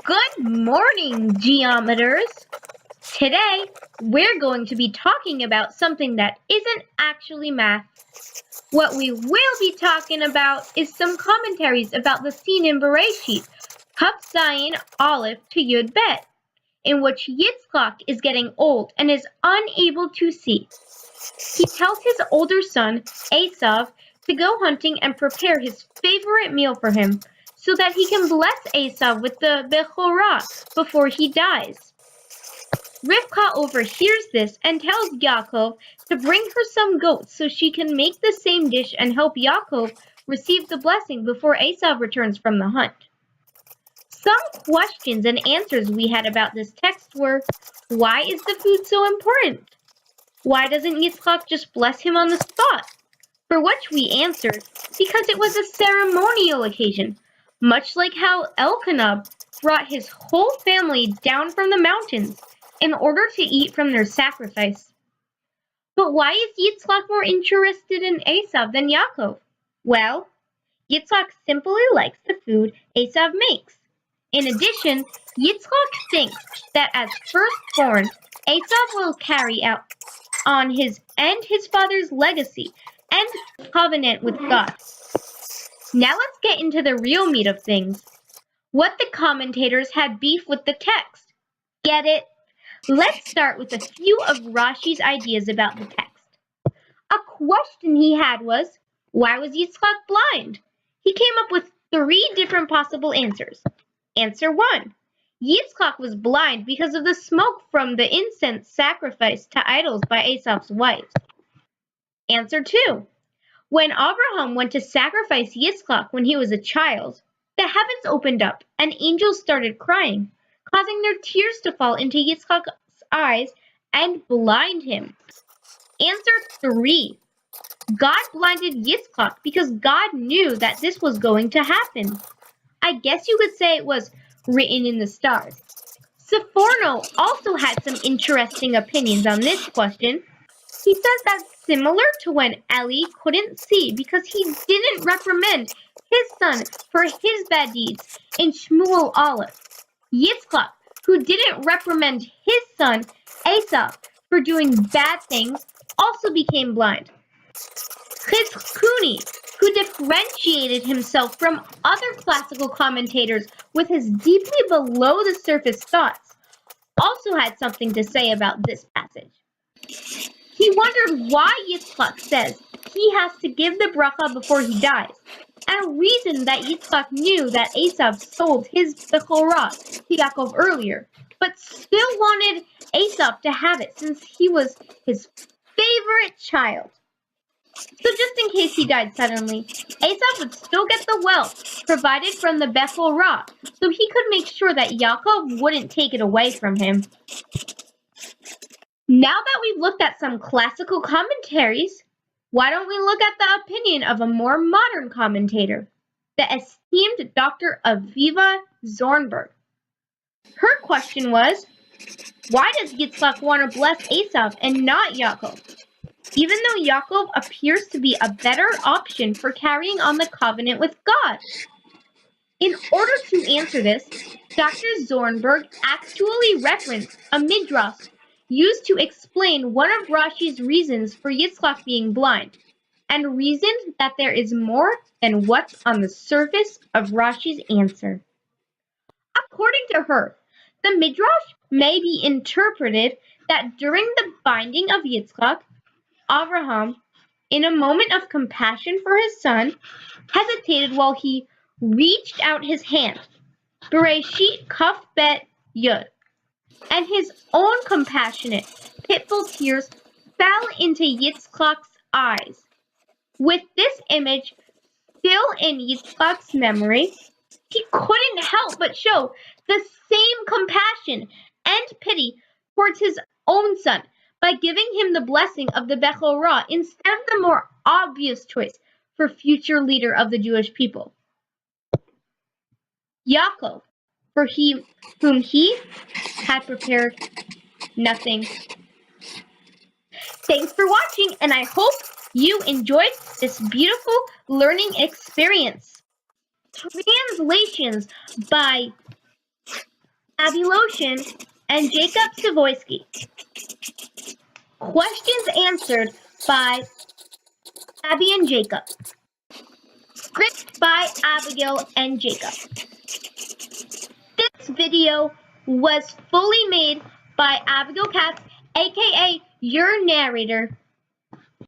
Good morning, geometers! Today, we're going to be talking about something that isn't actually math. What we will be talking about is some commentaries about the scene in Bereshit, Kaf Zayin Aleph to Yud Bet, in which Yitzchak is getting old and is unable to see. He tells his older son, Esav, to go hunting and prepare his favorite meal for him, so that he can bless Esav with the Bechorah before he dies. Rivka overhears this and tells Yaakov to bring her some goats so she can make the same dish and help Yaakov receive the blessing before Esav returns from the hunt. Some questions and answers we had about this text were, why is the food so important? Why doesn't Yitzchak just bless him on the spot? For which we answered, because it was a ceremonial occasion, much like how Elkanah brought his whole family down from the mountains in order to eat from their sacrifice. But why is Yitzchak more interested in Esav than Yaakov? Well, Yitzchak simply likes the food Esav makes. In addition, Yitzchak thinks that as firstborn, Esav will carry out on his and his father's legacy and covenant with God. Now let's get into the real meat of things. What the commentators had beef with the text. Get it? Let's start with a few of Rashi's ideas about the text. A question he had was, why was Yitzchak blind? He came up with 3 different possible answers. Answer 1. Yitzchak was blind because of the smoke from the incense sacrificed to idols by Esav's wives. Answer 2. When Abraham went to sacrifice Yitzchak when he was a child, the heavens opened up and angels started crying, causing their tears to fall into Yitzchak's eyes and blind him. Answer 3. God blinded Yitzchak because God knew that this was going to happen. I guess you could say it was written in the stars. Seforno also had some interesting opinions on this question. He says that similar to when Eli couldn't see because he didn't reprimand his son for his bad deeds in Shmuel Aleph. Yitzchak, who didn't reprimand his son Esav for doing bad things, also became blind. Chizkuni, who differentiated himself from other classical commentators with his deeply below-the-surface thoughts, also had something to say about this passage. He wondered why Yitzchak says he has to give the bracha before he dies, and reasoned that Yitzchak knew that Esav sold his Bechorah to Yaakov earlier, but still wanted Esav to have it since he was his favorite child. So just in case he died suddenly, Esav would still get the wealth provided from the Bechorah, so he could make sure that Yaakov wouldn't take it away from him. Now that we've looked at some classical commentaries, why don't we look at the opinion of a more modern commentator, the esteemed Dr. Aviva Zornberg. Her question was, why does Yitzchak want to bless Esav and not Yaakov? Even though Yaakov appears to be a better option for carrying on the covenant with God. In order to answer this, Dr. Zornberg actually referenced a midrash used to explain one of Rashi's reasons for Yitzchak being blind, and reasoned that there is more than what's on the surface of Rashi's answer. According to her, the midrash may be interpreted that during the binding of Yitzchak, Abraham, in a moment of compassion for his son, hesitated while he reached out his hand, Bereshit Kaf Bet Yud, and his own compassionate, pitiful tears fell into Yitzchak's eyes. With this image still in Yitzchak's memory, he couldn't help but show the same compassion and pity towards his own son by giving him the blessing of the Bechorah instead of the more obvious choice for future leader of the Jewish people, Yaakov, for whom he had prepared nothing. Thanks for watching, and I hope you enjoyed this beautiful learning experience. Translations by Abby Lotion, and Jacob Savoysky. Questions answered by Abby and Jacob. Script by Abigail and Jacob. This video was fully made by Abigail Katz, aka your narrator,